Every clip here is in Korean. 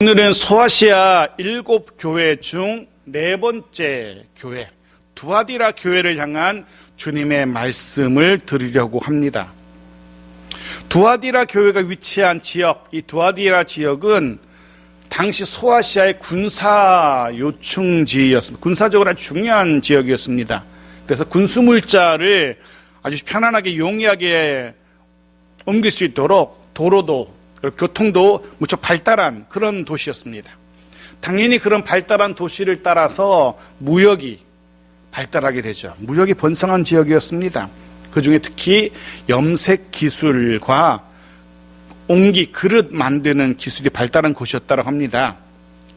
오늘은 소아시아 7교회 중 4번째 교회, 두아디라 교회를 향한 주님의 말씀을 드리려고 합니다. 두아디라 교회가 위치한 지역, 이 두아디라 지역은 당시 소아시아의 군사 요충지였습니다. 군사적으로 아주 중요한 지역이었습니다. 그래서 군수물자를 아주 편안하게 용이하게 옮길 수 있도록 도로도 교통도 무척 발달한 그런 도시였습니다. 당연히 그런 발달한 도시를 따라서 무역이 발달하게 되죠. 무역이 번성한 지역이었습니다. 그 중에 특히 염색 기술과 옹기, 그릇 만드는 기술이 발달한 곳이었다고 합니다.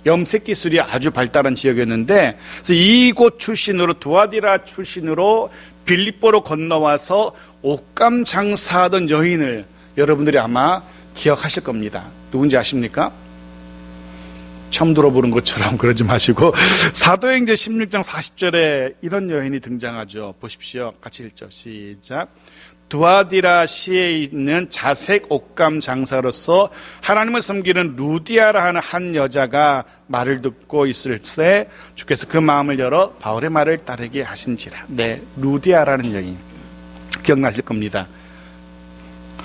염색 기술이 아주 발달한 지역이었는데, 그래서 이곳 출신으로, 두아디라 출신으로 빌립보로 건너와서 옷감 장사하던 여인을 여러분들이 아마 기억하실 겁니다. 누군지 아십니까? 처음 들어보는 것처럼 그러지 마시고 사도행전 16장 40절에 이런 여인이 등장하죠. 보십시오. 같이 읽죠. 시작. 두아디라 시에 있는 자색 옷감 장사로서 하나님을 섬기는 루디아라 하는 한 여자가 말을 듣고 있을 때 주께서 그 마음을 열어 바울의 말을 따르게 하신지라. 네, 루디아라는 여인 기억나실 겁니다.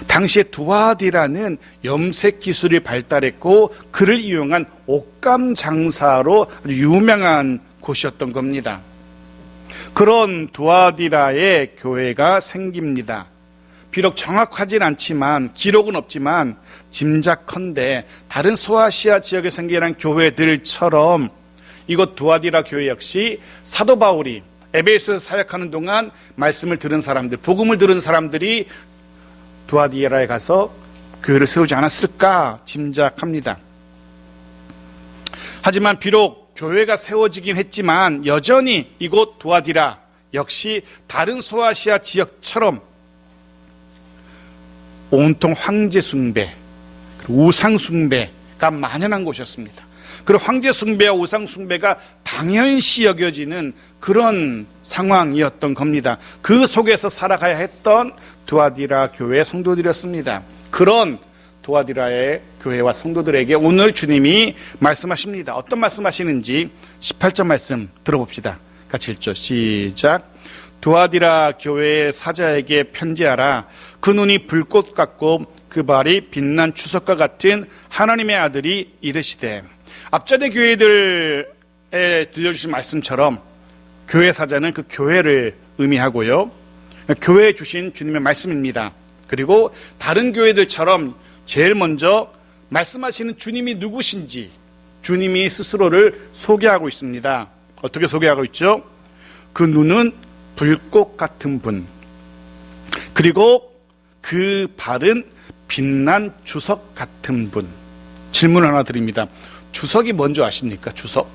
당시에 두아디라는 염색 기술이 발달했고 그를 이용한 옷감 장사로 아주 유명한 곳이었던 겁니다. 그런 두아디라의 교회가 생깁니다. 비록 정확하진 않지만, 기록은 없지만 짐작컨대 다른 소아시아 지역에 생겨난 교회들처럼 이곳 두아디라 교회 역시 사도 바울이 에베소에서 사역하는 동안 말씀을 들은 사람들, 복음을 들은 사람들이 두아디라에 가서 교회를 세우지 않았을까 짐작합니다. 하지만 비록 교회가 세워지긴 했지만 여전히 이곳 두아디라 역시 다른 소아시아 지역처럼 온통 황제 숭배, 우상 숭배가 만연한 곳이었습니다. 그리고 황제 숭배와 우상 숭배가 당연시 여겨지는 그런 상황이었던 겁니다. 그 속에서 살아가야 했던 두아디라 교회 성도들이었습니다. 그런 두아디라의 교회와 성도들에게 오늘 주님이 말씀하십니다. 어떤 말씀하시는지 18절 말씀 들어봅시다. 같이 읽죠. 시작. 두아디라 교회의 사자에게 편지하라. 그 눈이 불꽃 같고 그 발이 빛난 주석과 같은 하나님의 아들이 이르시되. 앞전의 교회들에 들려주신 말씀처럼 교회 사자는 그 교회를 의미하고요. 교회에 주신 주님의 말씀입니다. 그리고 다른 교회들처럼 제일 먼저 말씀하시는 주님이 누구신지 주님이 스스로를 소개하고 있습니다. 어떻게 소개하고 있죠? 그 눈은 불꽃 같은 분, 그리고 그 발은 빛난 주석 같은 분. 질문 하나 드립니다. 주석이 뭔지 아십니까? 주석.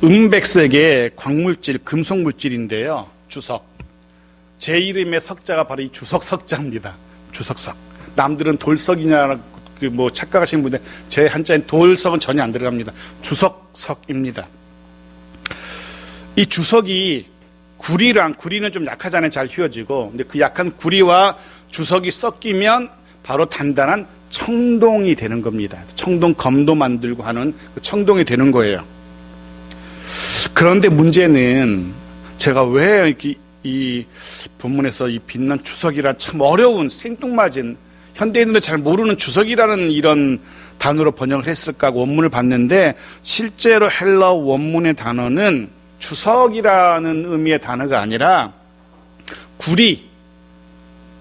은백색의 광물질, 금속물질인데요. 주석. 제 이름의 석자가 바로 이 주석 석자입니다. 주석석. 남들은 돌석이냐 착각하시는 분들, 제 한자인 돌석은 전혀 안 들어갑니다. 주석석입니다. 이 주석이 구리는 좀 약하잖아요. 잘 휘어지고. 근데 그 약한 구리와 주석이 섞이면 바로 단단한 청동이 되는 겁니다. 청동 검도 만들고 하는 그 청동이 되는 거예요. 그런데 문제는 제가 왜 이 본문에서 이 빛난 주석이란 참 어려운 생뚱맞은 현대인들은 잘 모르는 주석이라는 이런 단어로 번역을 했을까 하고 원문을 봤는데 실제로 헬라어 원문의 단어는 주석이라는 의미의 단어가 아니라 구리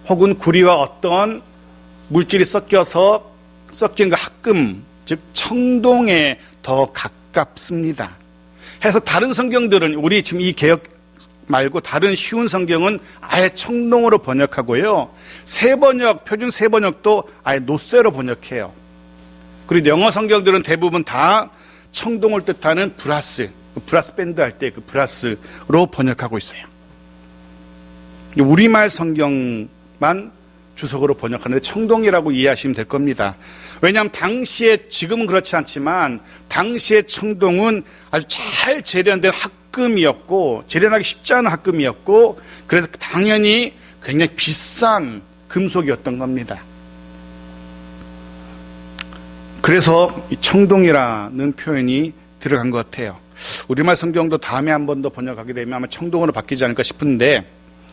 혹은 구리와 어떤 물질이 섞인 그 합금, 즉 청동에 더 가깝습니다. 해서 다른 성경들은 우리 지금 이 개역 말고 다른 쉬운 성경은 아예 청동으로 번역하고요. 표준 세번역도 아예 노쇠로 번역해요. 그리고 영어 성경들은 대부분 다 청동을 뜻하는 브라스 밴드 할 때 그 브라스로 번역하고 있어요. 우리말 성경만 주석으로 번역하는데 청동이라고 이해하시면 될 겁니다. 왜냐하면 당시에, 지금은 그렇지 않지만 당시의 청동은 아주 잘 재련된 합금이었고, 재련하기 쉽지 않은 합금이었고, 그래서 당연히 굉장히 비싼 금속이었던 겁니다. 그래서 이 청동이라는 표현이 들어간 것 같아요. 우리말 성경도 다음에 한 번 더 번역하게 되면 아마 청동으로 바뀌지 않을까 싶은데,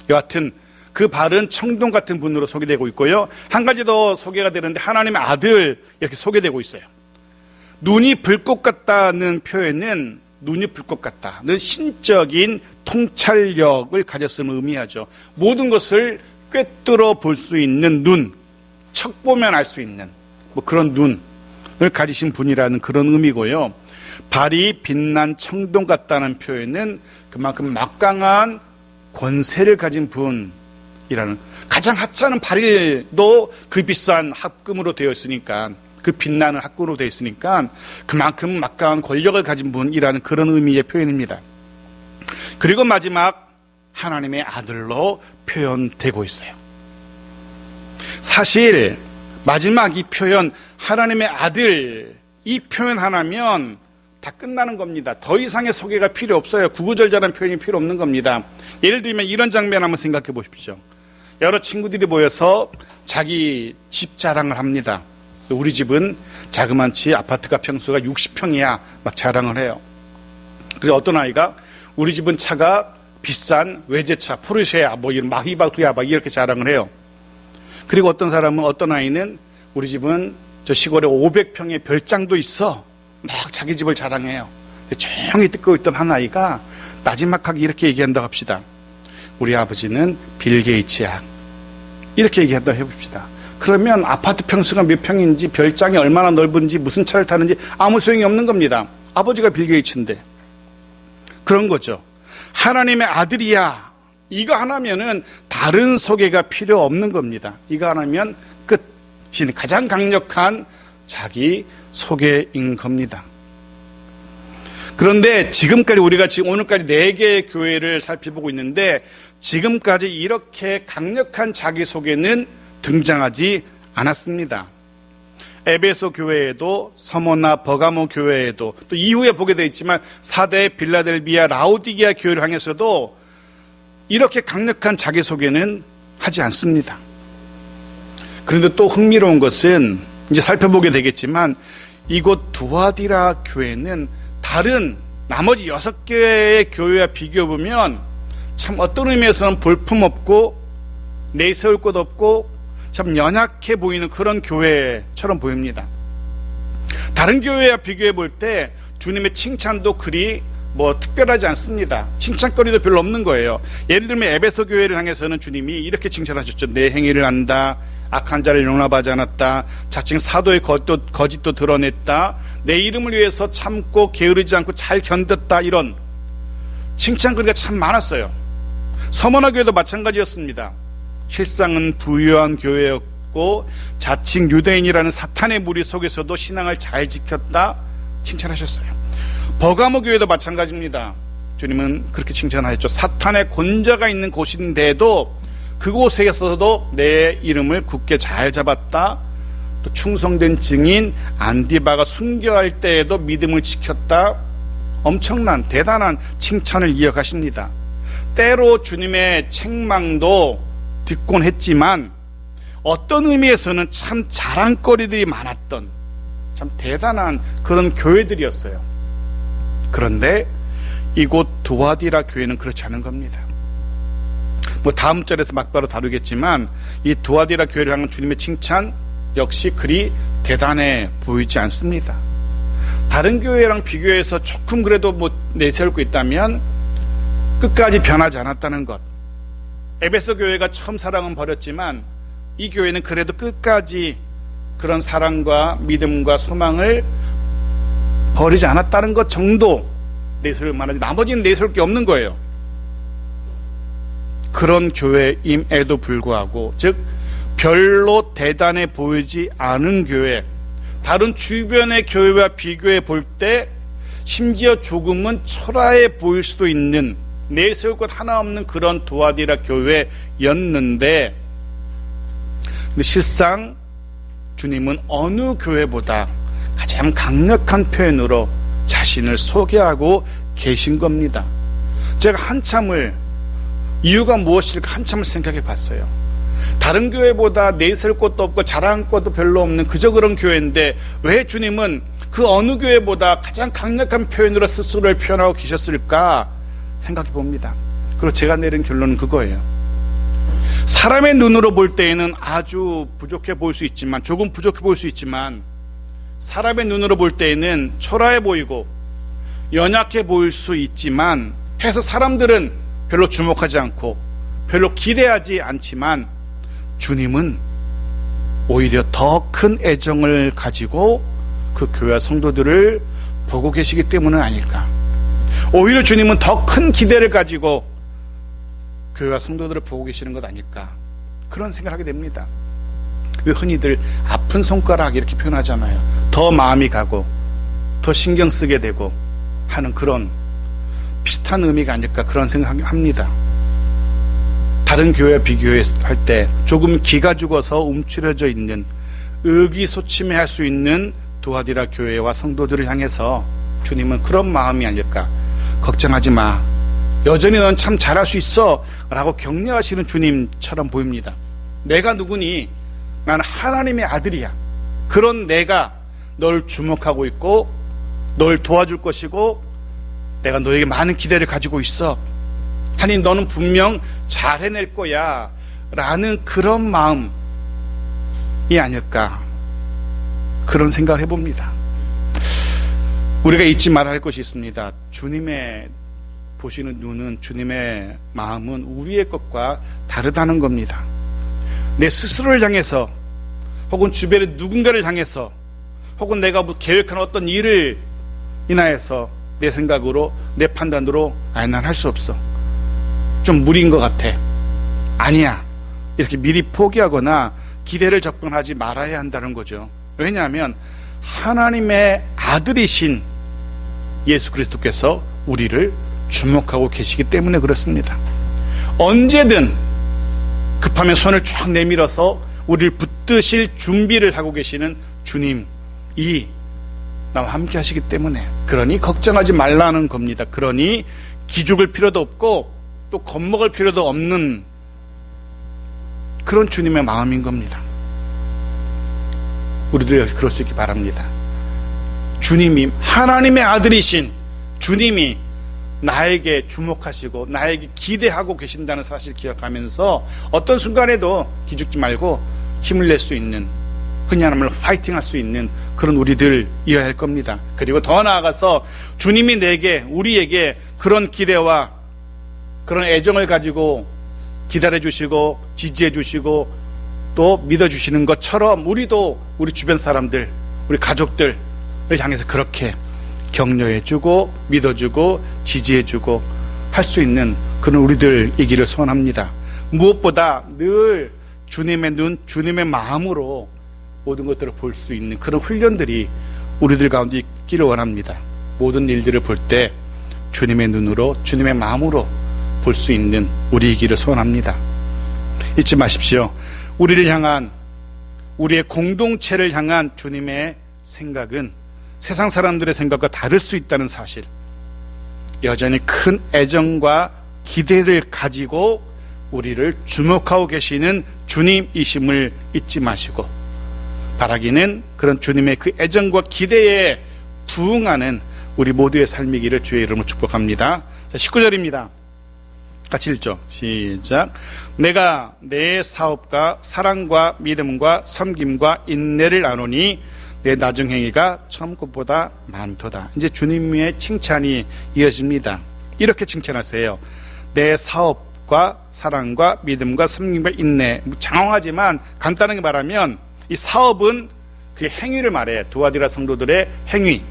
여하튼 그 발은 청동 같은 분으로 소개되고 있고요. 한 가지 더 소개가 되는데 하나님의 아들 이렇게 소개되고 있어요. 눈이 불꽃 같다는 표현은 눈이 불꽃 같다는 신적인 통찰력을 가졌음을 의미하죠. 모든 것을 꿰뚫어 볼 수 있는 눈, 척 보면 알 수 있는 뭐 그런 눈을 가지신 분이라는 그런 의미고요. 발이 빛난 청동 같다는 표현은 그만큼 막강한 권세를 가진 분이라는, 가장 하찮은 발일도 그 비싼 합금으로 되어 있으니까, 그 빛나는 합금으로 되어 있으니까 그만큼 막강한 권력을 가진 분이라는 그런 의미의 표현입니다. 그리고 마지막 하나님의 아들로 표현되고 있어요. 사실 마지막 이 표현 하나님의 아들, 이 표현 하나면 다 끝나는 겁니다. 더 이상의 소개가 필요 없어요. 구구절절한 표현이 필요 없는 겁니다. 예를 들면 이런 장면 한번 생각해 보십시오. 여러 친구들이 모여서 자기 집 자랑을 합니다. 우리 집은 자그만치 아파트가 평수가 60평이야 막 자랑을 해요. 그래서 어떤 아이가 우리 집은 차가 비싼 외제차 포르쉐야 뭐 이런 마히바흐야 막 이렇게 자랑을 해요. 그리고 어떤 사람은, 어떤 아이는 우리 집은 저 시골에 500평의 별장도 있어 막 자기 집을 자랑해요. 조용히 듣고 있던 한 아이가 나지막하게 이렇게 얘기한다고 합시다. 우리 아버지는 빌 게이츠야. 이렇게 얘기한다고 해봅시다. 그러면 아파트 평수가 몇 평인지, 별장이 얼마나 넓은지, 무슨 차를 타는지 아무 소용이 없는 겁니다. 아버지가 빌 게이츠인데. 그런 거죠. 하나님의 아들이야. 이거 하나면은 다른 소개가 필요 없는 겁니다. 이거 하나면 끝. 가장 강력한 자기 소개인 겁니다. 그런데 지금까지 우리가 지금 오늘까지 4개의 교회를 살펴보고 있는데 지금까지 이렇게 강력한 자기소개는 등장하지 않았습니다. 에베소 교회에도, 서머나 버가모 교회에도, 또 이후에 보게 되어 있지만 사대 빌라델비아 라오디게아 교회를 향해서도 이렇게 강력한 자기소개는 하지 않습니다. 그런데 또 흥미로운 것은 이제 살펴보게 되겠지만 이곳 두아디라 교회는 다른 나머지 6개의 교회와 비교해보면 참 어떤 의미에서는 볼품없고 내세울 것 없고 참 연약해 보이는 그런 교회처럼 보입니다. 다른 교회와 비교해 볼 때 주님의 칭찬도 그리 뭐 특별하지 않습니다. 칭찬거리도 별로 없는 거예요. 예를 들면 에베소 교회를 향해서는 주님이 이렇게 칭찬하셨죠. 내 행위를 안다, 악한 자를 용납하지 않았다, 자칭 사도의 거짓도 드러냈다, 내 이름을 위해서 참고 게으르지 않고 잘 견뎠다, 이런 칭찬거리가 참 많았어요. 서머나 교회도 마찬가지였습니다. 실상은 부유한 교회였고 자칭 유대인이라는 사탄의 무리 속에서도 신앙을 잘 지켰다 칭찬하셨어요. 버가모 교회도 마찬가지입니다. 주님은 그렇게 칭찬하셨죠. 사탄의 권좌가 있는 곳인데도 그곳에서도 내 이름을 굳게 잘 잡았다. 또 충성된 증인 안디바가 순교할 때에도 믿음을 지켰다. 엄청난 대단한 칭찬을 이어가십니다. 때로 주님의 책망도 듣곤 했지만 어떤 의미에서는 참 자랑거리들이 많았던 참 대단한 그런 교회들이었어요. 그런데 이곳 두아디라 교회는 그렇지 않은 겁니다. 뭐 다음 절에서 막바로 다루겠지만 이 두아디라 교회를 향한 주님의 칭찬 역시 그리 대단해 보이지 않습니다. 다른 교회랑 비교해서 조금 그래도 뭐 내세울 거 있다면 끝까지 변하지 않았다는 것. 에베소 교회가 처음 사랑은 버렸지만 이 교회는 그래도 끝까지 그런 사랑과 믿음과 소망을 버리지 않았다는 것 정도 내세울 만하지 나머지는 내세울 게 없는 거예요. 그런 교회임에도 불구하고, 즉 별로 대단해 보이지 않은 교회, 다른 주변의 교회와 비교해 볼 때 심지어 조금은 초라해 보일 수도 있는, 내세울 것 하나 없는 그런 두아디라 교회였는데, 근데 실상 주님은 어느 교회보다 가장 강력한 표현으로 자신을 소개하고 계신 겁니다. 제가 한참을 이유가 무엇일까 한참을 생각해 봤어요. 다른 교회보다 내세울 것도 없고 자랑할 것도 별로 없는 그저 그런 교회인데 왜 주님은 그 어느 교회보다 가장 강력한 표현으로 스스로를 표현하고 계셨을까 생각해 봅니다. 그리고 제가 내린 결론은 그거예요. 사람의 눈으로 볼 때에는 아주 부족해 보일 수 있지만, 조금 부족해 보일 수 있지만, 사람의 눈으로 볼 때에는 초라해 보이고 연약해 보일 수 있지만 해서 사람들은 별로 주목하지 않고 별로 기대하지 않지만, 주님은 오히려 더 큰 애정을 가지고 그 교회와 성도들을 보고 계시기 때문은 아닐까. 오히려 주님은 더 큰 기대를 가지고 교회와 성도들을 보고 계시는 것 아닐까, 그런 생각을 하게 됩니다. 왜 흔히들 아픈 손가락 이렇게 표현하잖아요. 더 마음이 가고 더 신경 쓰게 되고 하는 그런 비슷한 의미가 아닐까, 그런 생각을 합니다. 다른 교회와 비교할 때 조금 기가 죽어서 움츠려져 있는, 의기소침해할 수 있는 두아디라 교회와 성도들을 향해서 주님은 그런 마음이 아닐까. 걱정하지 마, 여전히 넌 참 잘할 수 있어 라고 격려하시는 주님처럼 보입니다. 내가 누구니? 나는 하나님의 아들이야. 그런 내가 널 주목하고 있고 널 도와줄 것이고 내가 너에게 많은 기대를 가지고 있어. 하니 너는 분명 잘 해낼 거야 라는 그런 마음이 아닐까, 그런 생각을 해봅니다. 우리가 잊지 말아야 할 것이 있습니다. 주님의 보시는 눈은, 주님의 마음은 우리의 것과 다르다는 겁니다. 내 스스로를 향해서 혹은 주변의 누군가를 향해서 혹은 내가 계획하는 어떤 일을 인하여서 내 생각으로, 내 판단으로 난 할 수 없어, 좀 무리인 것 같아, 아니야, 이렇게 미리 포기하거나 기대를 접근하지 말아야 한다는 거죠. 왜냐하면 하나님의 아들이신 예수 그리스도께서 우리를 주목하고 계시기 때문에 그렇습니다. 언제든 급하면 손을 쫙 내밀어서 우리를 붙드실 준비를 하고 계시는 주님이 나와 함께 하시기 때문에, 그러니 걱정하지 말라는 겁니다. 그러니 기죽을 필요도 없고 또 겁먹을 필요도 없는 그런 주님의 마음인 겁니다. 우리도 역시 그럴 수 있기 바랍니다. 주님이, 하나님의 아들이신 주님이 나에게 주목하시고 나에게 기대하고 계신다는 사실 기억하면서 어떤 순간에도 기죽지 말고 힘을 낼 수 있는, 흔히 말하면 파이팅 할 수 있는 그런 우리들이어야 할 겁니다. 그리고 더 나아가서 주님이 우리에게 그런 기대와 그런 애정을 가지고 기다려 주시고 지지해 주시고 또 믿어 주시는 것처럼 우리도 우리 주변 사람들, 우리 가족들을 향해서 그렇게 격려해 주고 믿어 주고 지지해 주고 할 수 있는 그런 우리들이기를 소원합니다. 무엇보다 늘 주님의 눈, 주님의 마음으로 모든 것들을 볼 수 있는 그런 훈련들이 우리들 가운데 있기를 원합니다. 모든 일들을 볼 때 주님의 눈으로, 주님의 마음으로 볼 수 있는 우리이기를 소원합니다. 잊지 마십시오. 우리를 향한, 우리의 공동체를 향한 주님의 생각은 세상 사람들의 생각과 다를 수 있다는 사실, 여전히 큰 애정과 기대를 가지고 우리를 주목하고 계시는 주님이심을 잊지 마시고, 바라기는 그런 주님의 그 애정과 기대에 부응하는 우리 모두의 삶이기를 주의 이름으로 축복합니다. 19절입니다. 같이 읽죠. 시작. 내가 내 사업과 사랑과 믿음과 섬김과 인내를 아노니 내 나중 행위가 처음 것보다 많도다. 이제 주님의 칭찬이 이어집니다. 이렇게 칭찬하세요. 내 사업과 사랑과 믿음과 섬김과 인내. 장황하지만 간단하게 말하면 이 사업은 그 행위를 말해요. 두아디라 성도들의 행위.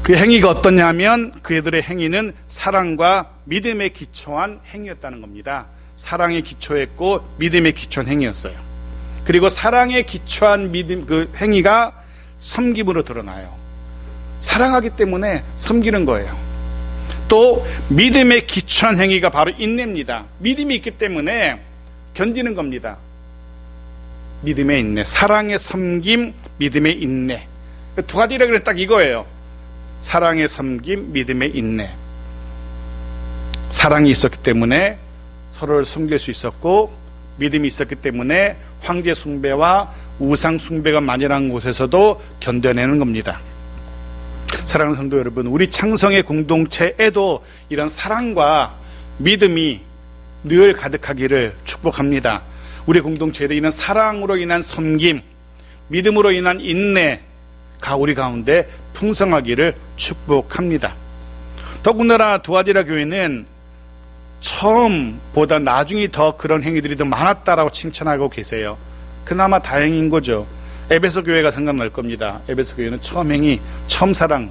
그 행위가 어떠냐면 그들의 행위는 사랑과 믿음에 기초한 행위였다는 겁니다. 사랑에 기초했고 믿음에 기초한 행위였어요. 그리고 사랑에 기초한 믿음, 그 행위가 섬김으로 드러나요. 사랑하기 때문에 섬기는 거예요. 또 믿음에 기초한 행위가 바로 인내입니다. 믿음이 있기 때문에 견디는 겁니다. 믿음의 인내, 사랑의 섬김, 믿음의 인내. 두 가지라 그래 딱 이거예요. 사랑의 섬김, 믿음의 인내. 사랑이 있었기 때문에 서로를 섬길 수 있었고 믿음이 있었기 때문에 황제 숭배와 우상 숭배가 만연한 곳에서도 견뎌내는 겁니다. 사랑하는 성도 여러분, 우리 창성의 공동체에도 이런 사랑과 믿음이 늘 가득하기를 축복합니다. 우리 공동체에도 이런 사랑으로 인한 섬김, 믿음으로 인한 인내가 우리 가운데 풍성하기를 축복합니다. 더군다나 두아디라 교회는 처음보다 나중에 더 그런 행위들이 더 많았다라고 칭찬하고 계세요. 그나마 다행인 거죠. 에베소 교회가 생각날 겁니다. 에베소 교회는 처음 행위, 처음 사랑을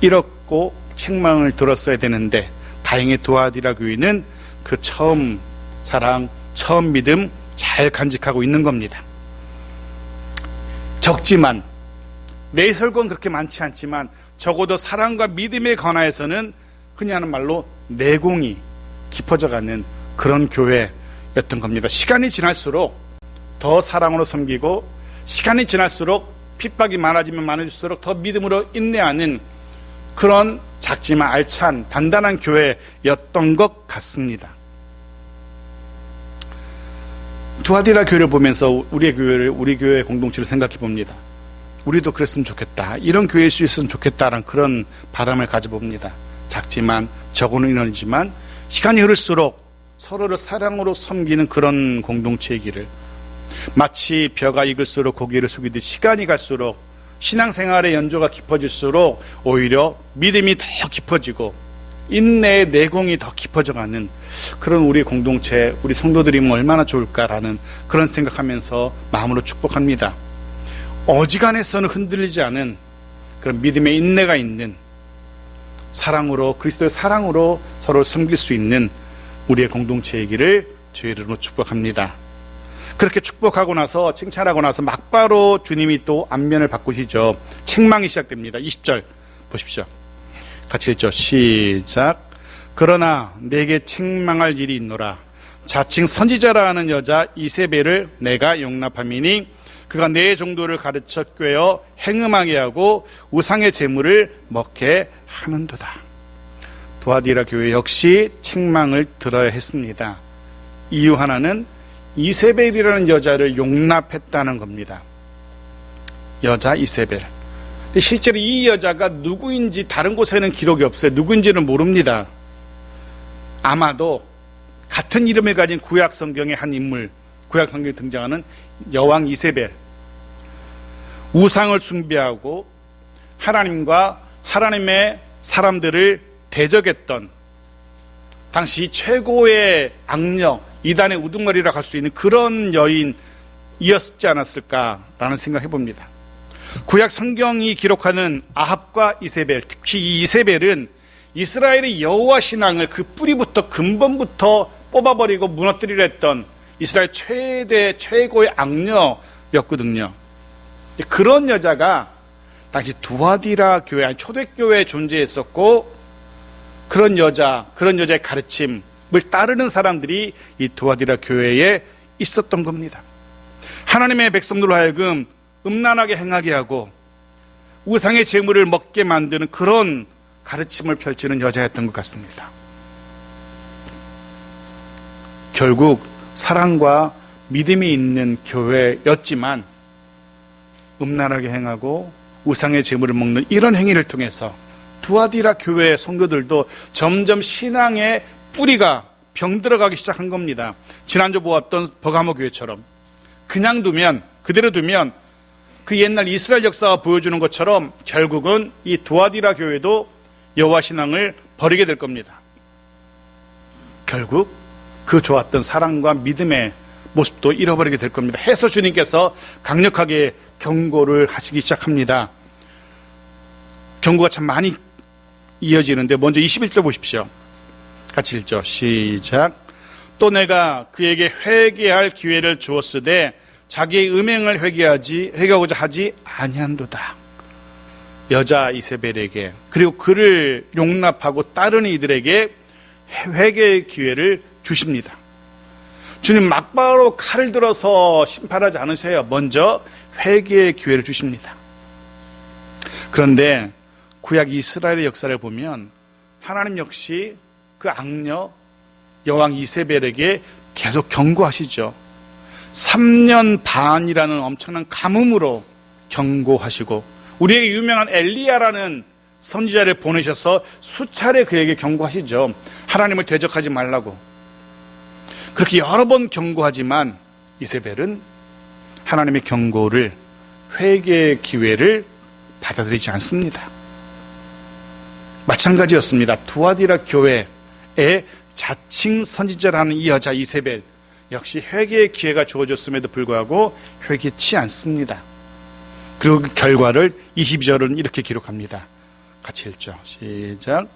잃었고 책망을 들었어야 되는데 다행히 두아디라 교회는 그 처음 사랑, 처음 믿음 잘 간직하고 있는 겁니다. 적지만 내설건 그렇게 많지 않지만 적어도 사랑과 믿음에 관하여서는 흔히 하는 말로 내공이 깊어져가는 그런 교회였던 겁니다. 시간이 지날수록 더 사랑으로 섬기고 시간이 지날수록 핍박이 많아지면 많아질수록 더 믿음으로 인내하는 그런 작지만 알찬 단단한 교회였던 것 같습니다. 두아디라 교회를 보면서 우리 교회 공동체를 생각해 봅니다. 우리도 그랬으면 좋겠다, 이런 교회일 수 있으면 좋겠다라는 그런 바람을 가져봅니다. 작지만 적은 인원이지만 시간이 흐를수록 서로를 사랑으로 섬기는 그런 공동체이기를, 마치 벼가 익을수록 고개를 숙이듯 시간이 갈수록 신앙생활의 연조가 깊어질수록 오히려 믿음이 더 깊어지고 인내의 내공이 더 깊어져가는 그런 우리 공동체, 우리 성도들이면 얼마나 좋을까라는 그런 생각하면서 마음으로 축복합니다. 어지간해서는 흔들리지 않은 그런 믿음의 인내가 있는 사랑으로, 그리스도의 사랑으로 서로 섬길 수 있는 우리의 공동체이기를 주의 이름으로 축복합니다. 그렇게 축복하고 나서, 칭찬하고 나서 막바로 주님이 또 안면을 바꾸시죠. 책망이 시작됩니다. 20절 보십시오. 같이 읽죠. 시작. 그러나 내게 책망할 일이 있노라. 자칭 선지자라 하는 여자 이세벨을 내가 용납함이니 그가 내 종도를 가르쳐 꿰어 행음하게 하고 우상의 제물을 먹게 하는도다. 두아디라 교회 역시 책망을 들어야 했습니다. 이유 하나는 이세벨이라는 여자를 용납했다는 겁니다. 여자 이세벨. 실제로 이 여자가 누구인지 다른 곳에는 기록이 없어요. 누구인지는 모릅니다. 아마도 같은 이름을 가진 구약 성경의 한 인물, 구약 성경에 등장하는 여왕 이세벨, 우상을 숭배하고 하나님과 하나님의 사람들을 대적했던 당시 최고의 악녀, 이단의 우두머리라 할 수 있는 그런 여인이었지 않았을까라는 생각을 해봅니다. 구약 성경이 기록하는 아합과 이세벨, 특히 이 이세벨은 이스라엘의 여호와 신앙을 그 뿌리부터 근본부터 뽑아버리고 무너뜨리려 했던 이스라엘 최고의 악녀였거든요. 그런 여자가 당시 두아디라 교회, 초대교회에 존재했었고, 그런 여자의 가르침을 따르는 사람들이 이 두아디라 교회에 있었던 겁니다. 하나님의 백성들로 하여금 음란하게 행하게 하고 우상의 제물을 먹게 만드는 그런 가르침을 펼치는 여자였던 것 같습니다. 결국 사랑과 믿음이 있는 교회였지만 음란하게 행하고 우상의 제물을 먹는 이런 행위를 통해서 두아디라 교회 성도들도 점점 신앙의 뿌리가 병들어가기 시작한 겁니다. 지난주 보았던 버가모 교회처럼 그대로 두면 그 옛날 이스라엘 역사가 보여주는 것처럼 결국은 이 두아디라 교회도 여호와 신앙을 버리게 될 겁니다. 결국 그 좋았던 사랑과 믿음의 모습도 잃어버리게 될 겁니다. 해서 주님께서 강력하게 경고를 하시기 시작합니다. 경고가 참 많이 이어지는데 먼저 21절 보십시오. 같이 읽죠. 시작. 또 내가 그에게 회개할 기회를 주었으되 자기의 음행을 회개하고자 하지 아니한도다. 여자 이세벨에게, 그리고 그를 용납하고 따르는 이들에게 회개의 기회를 주십니다. 주님 막바로 칼을 들어서 심판하지 않으세요. 먼저 회개의 기회를 주십니다. 그런데 구약 이스라엘의 역사를 보면 하나님 역시 그 악녀, 여왕 이세벨에게 계속 경고하시죠. 3년 반이라는 엄청난 가뭄으로 경고하시고 우리에게 유명한 엘리야라는 선지자를 보내셔서 수차례 그에게 경고하시죠. 하나님을 대적하지 말라고. 그렇게 여러 번 경고하지만 이세벨은 하나님의 경고를, 회개의 기회를 받아들이지 않습니다. 마찬가지였습니다. 두아디라 교회의 자칭 선지자라는 이 여자 이세벨 역시 회개의 기회가 주어졌음에도 불구하고 회개치 않습니다. 그리고 그 결과를 22절은 이렇게 기록합니다. 같이 읽죠. 시작.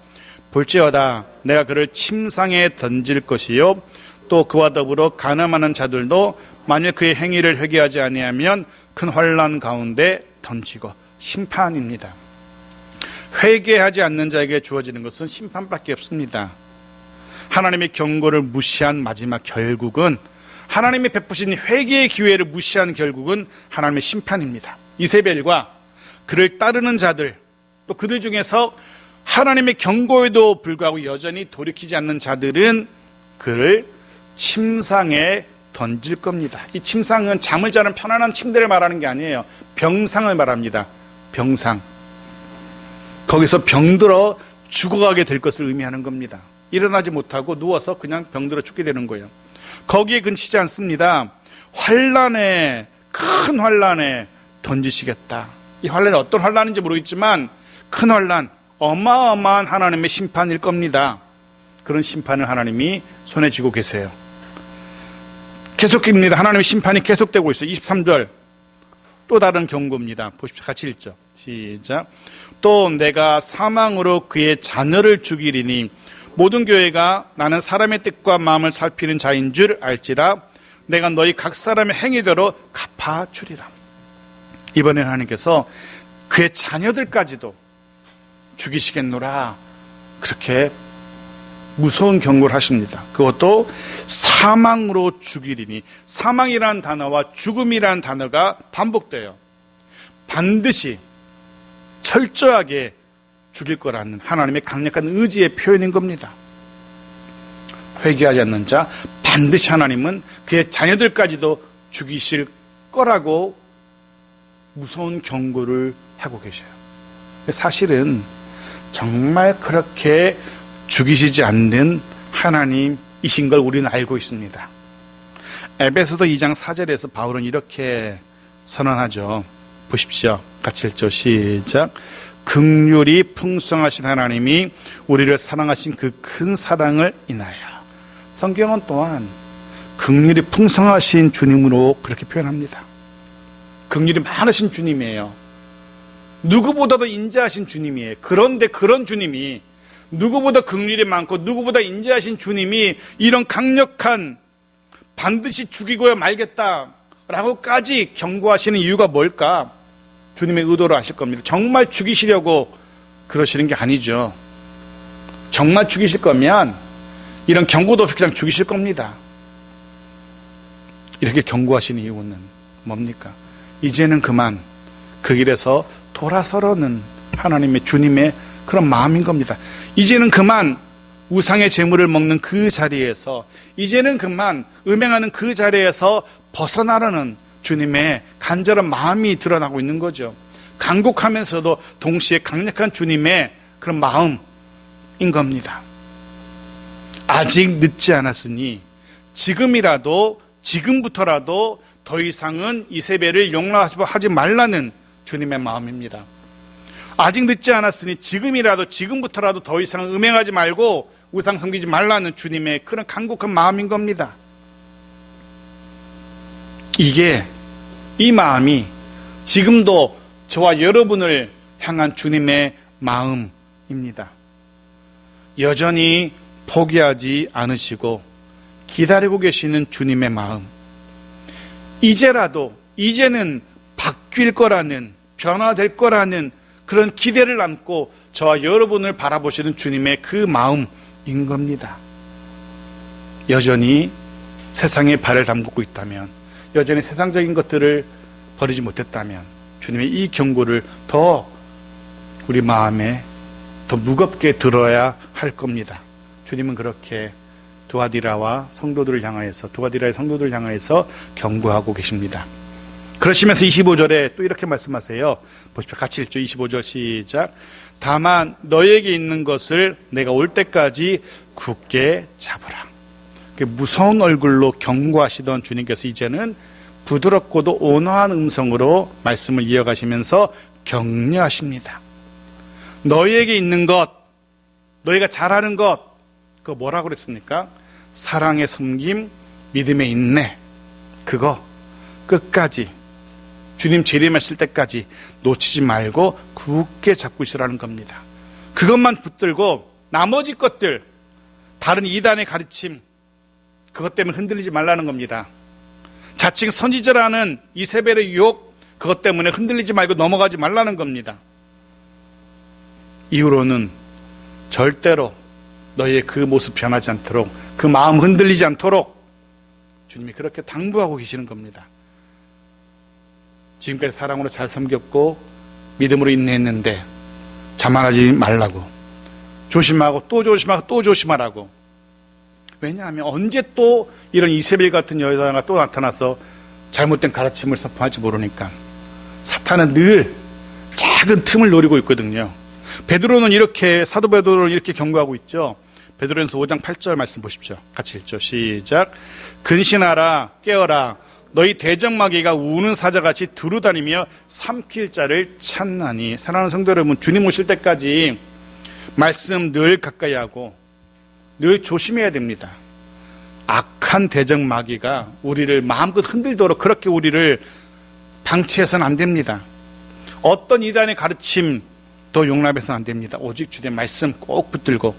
볼지어다 내가 그를 침상에 던질 것이요 또 그와 더불어 간음하는 자들도 만일 그의 행위를 회개하지 아니하면 큰 환난 가운데 던지고. 심판입니다. 회개하지 않는 자에게 주어지는 것은 심판밖에 없습니다. 하나님의 경고를 무시한 마지막 결국은, 하나님이 베푸신 회개의 기회를 무시한 결국은 하나님의 심판입니다. 이세벨과 그를 따르는 자들, 또 그들 중에서 하나님의 경고에도 불구하고 여전히 돌이키지 않는 자들은 그를 침상에 던질 겁니다. 이 침상은 잠을 자는 편안한 침대를 말하는 게 아니에요. 병상을 말합니다. 병상. 거기서 병들어 죽어가게 될 것을 의미하는 겁니다. 일어나지 못하고 누워서 그냥 병들어 죽게 되는 거예요. 거기에 그치지 않습니다. 환난에, 큰 환난에 던지시겠다. 이 환난이 어떤 환난인지 모르겠지만 큰 환난, 어마어마한 하나님의 심판일 겁니다. 그런 심판을 하나님이 손에 쥐고 계세요. 계속입니다. 하나님의 심판이 계속되고 있어요. 23절 또 다른 경고입니다. 보십시오. 같이 읽죠. 시작. 또 내가 사망으로 그의 자녀를 죽이리니 모든 교회가 나는 사람의 뜻과 마음을 살피는 자인 줄 알지라. 내가 너희 각 사람의 행위대로 갚아주리라. 이번에 하나님께서 그의 자녀들까지도 죽이시겠노라, 그렇게 무서운 경고를 하십니다. 그것도 사망으로 죽이리니. 사망이라는 단어와 죽음이라는 단어가 반복돼요. 반드시 철저하게 죽일 거라는 하나님의 강력한 의지의 표현인 겁니다. 회개하지 않는 자 반드시 하나님은 그의 자녀들까지도 죽이실 거라고 무서운 경고를 하고 계셔요. 사실은 정말 그렇게 죽이시지 않는 하나님이신 걸 우리는 알고 있습니다. 에베소서 2장 4절에서 바울은 이렇게 선언하죠. 보십시오. 같이 읽죠. 시작. 긍휼이 풍성하신 하나님이 우리를 사랑하신 그 큰 사랑을 인하여. 성경은 또한 긍휼이 풍성하신 주님으로 그렇게 표현합니다. 긍휼이 많으신 주님이에요. 누구보다도 인자하신 주님이에요. 그런데 그런 주님이, 누구보다 긍휼이 많고 누구보다 인자하신 주님이 이런 강력한 반드시 죽이고야 말겠다라고까지 경고하시는 이유가 뭘까? 주님의 의도로 아실 겁니다. 정말 죽이시려고 그러시는 게 아니죠. 정말 죽이실 거면 이런 경고도 없이 그냥 죽이실 겁니다. 이렇게 경고하시는 이유는 뭡니까? 이제는 그만 그 길에서 돌아서려는 하나님의, 주님의 그런 마음인 겁니다. 이제는 그만 우상의 제물을 먹는 그 자리에서, 이제는 그만 음행하는 그 자리에서 벗어나려는 주님의 간절한 마음이 드러나고 있는 거죠. 간곡하면서도 동시에 강력한 주님의 그런 마음인 겁니다. 아직 늦지 않았으니 지금이라도, 지금부터라도 더 이상은 이세벨을 용납하지 말라는 주님의 마음입니다. 아직 늦지 않았으니 지금이라도, 지금부터라도 더 이상 음행하지 말고 우상 섬기지 말라는 주님의 그런 간곡한 마음인 겁니다. 이 마음이 지금도 저와 여러분을 향한 주님의 마음입니다. 여전히 포기하지 않으시고 기다리고 계시는 주님의 마음. 이제는 바뀔 거라는, 변화될 거라는 그런 기대를 안고 저와 여러분을 바라보시는 주님의 그 마음인 겁니다. 여전히 세상에 발을 담그고 있다면, 여전히 세상적인 것들을 버리지 못했다면 주님의 이 경고를 더 우리 마음에 더 무겁게 들어야 할 겁니다. 주님은 그렇게 두아디라의 성도들을 향하여서 경고하고 계십니다. 그러시면서 25절에 또 이렇게 말씀하세요. 보십시오. 같이 읽죠. 25절 시작. 다만 너에게 있는 것을 내가 올 때까지 굳게 잡으라. 무서운 얼굴로 경고하시던 주님께서 이제는 부드럽고도 온화한 음성으로 말씀을 이어가시면서 격려하십니다. 너희에게 있는 것, 너희가 잘하는 것, 그거 뭐라고 그랬습니까? 사랑의 섬김, 믿음의 인내, 그거 끝까지 주님 재림하실 때까지 놓치지 말고 굳게 잡고 있으라는 겁니다. 그것만 붙들고 나머지 것들, 다른 이단의 가르침, 그것 때문에 흔들리지 말라는 겁니다. 자칭 선지자라는 이세벨의 유혹, 그것 때문에 흔들리지 말고 넘어가지 말라는 겁니다. 이후로는 절대로 너희의 그 모습 변하지 않도록, 그 마음 흔들리지 않도록 주님이 그렇게 당부하고 계시는 겁니다. 지금까지 사랑으로 잘 섬겼고 믿음으로 인내했는데 자만하지 말라고, 조심하고 또 조심하고 또 조심하라고. 왜냐하면 언제 또 이런 이세벨 같은 여자가 또 나타나서 잘못된 가르침을 선포할지 모르니까 사탄은 늘 작은 틈을 노리고 있거든요. 베드로는 이렇게, 사도 베드로를 이렇게 경고하고 있죠. 베드로전서 5장 8절 말씀 보십시오. 같이 읽죠. 시작. 근신하라, 깨어라. 너희 대적마귀가 우는 사자같이 두루다니며 삼킬 자를 찾나니. 사랑하는 성도 여러분, 주님 오실 때까지 말씀 늘 가까이 하고 늘 조심해야 됩니다. 악한 대적마귀가 우리를 마음껏 흔들도록 그렇게 우리를 방치해서는 안 됩니다. 어떤 이단의 가르침 더 용납해서는 안 됩니다. 오직 주님의 말씀 꼭 붙들고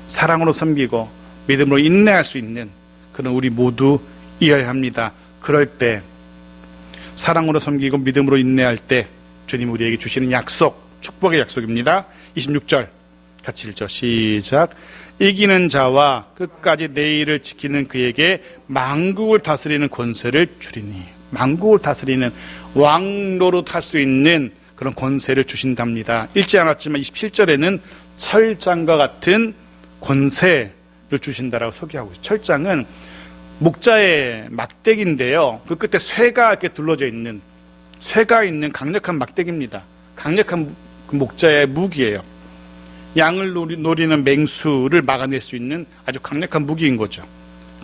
사랑으로 섬기고 믿음으로 인내할 수 있는 그런 우리 모두 이어야 합니다. 그럴 때, 사랑으로 섬기고 믿음으로 인내할 때 주님 우리에게 주시는 약속, 축복의 약속입니다. 26절 같이 읽죠. 시작. 이기는 자와 끝까지 내 일을 지키는 그에게 만국을 다스리는 권세를 주리니. 만국을 다스리는 왕노릇 할 수 있는 그런 권세를 주신답니다. 읽지 않았지만 27절에는 철장과 같은 권세를 주신다라고 소개하고 있어요. 철장은 목자의 막대기인데요. 그 끝에 쇠가 이렇게 둘러져 있는, 쇠가 있는 강력한 막대기입니다. 강력한 목자의 무기예요. 양을 노리는 맹수를 막아낼 수 있는 아주 강력한 무기인 거죠.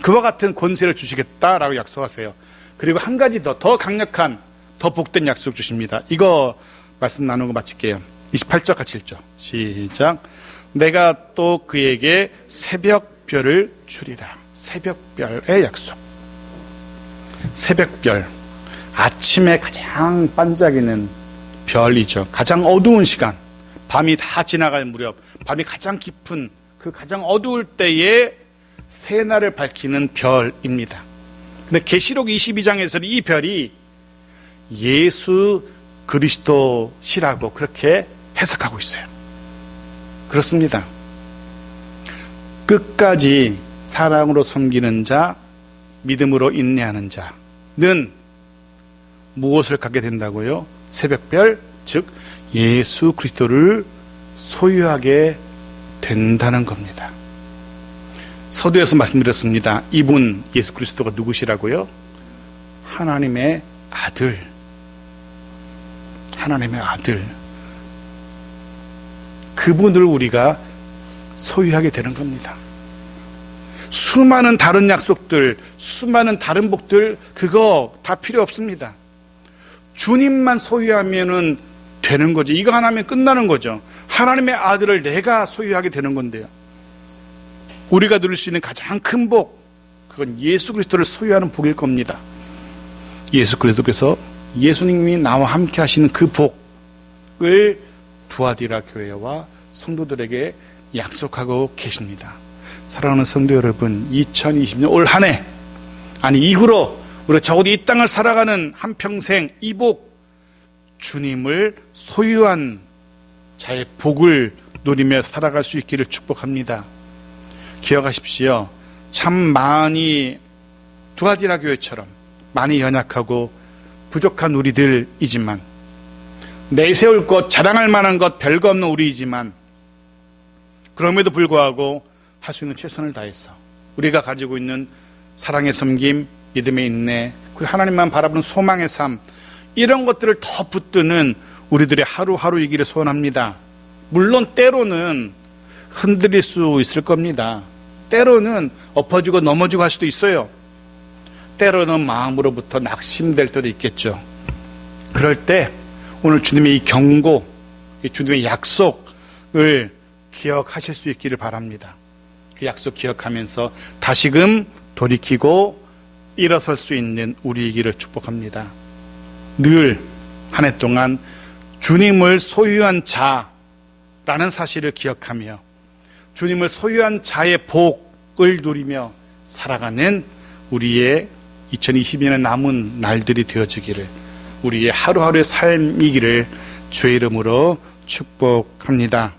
그와 같은 권세를 주시겠다라고 약속하세요. 그리고 한 가지 더 강력한, 더 복된 약속 주십니다. 이거 말씀 나누고 마칠게요. 28절 같이 읽죠. 시작. 내가 또 그에게 새벽별을 주리라. 새벽별의 약속. 새벽별, 아침에 가장 반짝이는 별이죠. 가장 어두운 시간, 밤이 다 지나갈 무렵, 밤이 가장 깊은 그 가장 어두울 때에 새날을 밝히는 별입니다. 근데 계시록 22장에서는 이 별이 예수 그리스도시라고 그렇게 해석하고 있어요. 그렇습니다. 끝까지 사랑으로 섬기는 자, 믿음으로 인내하는 자는 무엇을 갖게 된다고요? 새벽별, 즉 예수 그리스도를 소유하게 된다는 겁니다. 서두에서 말씀드렸습니다. 이분 예수 그리스도가 누구시라고요? 하나님의 아들. 하나님의 아들. 그분을 우리가 소유하게 되는 겁니다. 수많은 다른 약속들, 수많은 다른 복들, 그거 다 필요 없습니다. 주님만 소유하면은 되는 거죠. 이거 하나면 끝나는 거죠. 하나님의 아들을 내가 소유하게 되는 건데요. 우리가 누릴 수 있는 가장 큰 복, 그건 예수 그리스도를 소유하는 복일 겁니다. 예수 그리스도께서 예수님이 나와 함께 하시는 그 복을 두아디라 교회와 성도들에게 약속하고 계십니다. 사랑하는 성도 여러분, 2020년 올 한 해, 아니 이후로 우리가 적어도 이 땅을 살아가는 한평생 이 복, 주님을 소유한 자의 복을 누리며 살아갈 수 있기를 축복합니다. 기억하십시오. 참 많이 두아디라 교회처럼 많이 연약하고 부족한 우리들이지만, 내세울 것, 자랑할 만한 것 별거 없는 우리이지만, 그럼에도 불구하고 할 수 있는 최선을 다해서 우리가 가지고 있는 사랑의 섬김, 믿음의 인내, 그리고 하나님만 바라보는 소망의 삶, 이런 것들을 더 붙드는 우리들의 하루하루이기를 소원합니다. 물론 때로는 흔들릴 수 있을 겁니다. 때로는 엎어지고 넘어지고 할 수도 있어요. 때로는 마음으로부터 낙심될 때도 있겠죠. 그럴 때 오늘 주님의 이 경고, 이 주님의 약속을 기억하실 수 있기를 바랍니다. 그 약속 기억하면서 다시금 돌이키고 일어설 수 있는 우리이기를 축복합니다. 늘 한 해 동안 주님을 소유한 자라는 사실을 기억하며 주님을 소유한 자의 복을 누리며 살아가는 우리의 2022년의 남은 날들이 되어지기를, 우리의 하루하루의 삶이기를 주의 이름으로 축복합니다.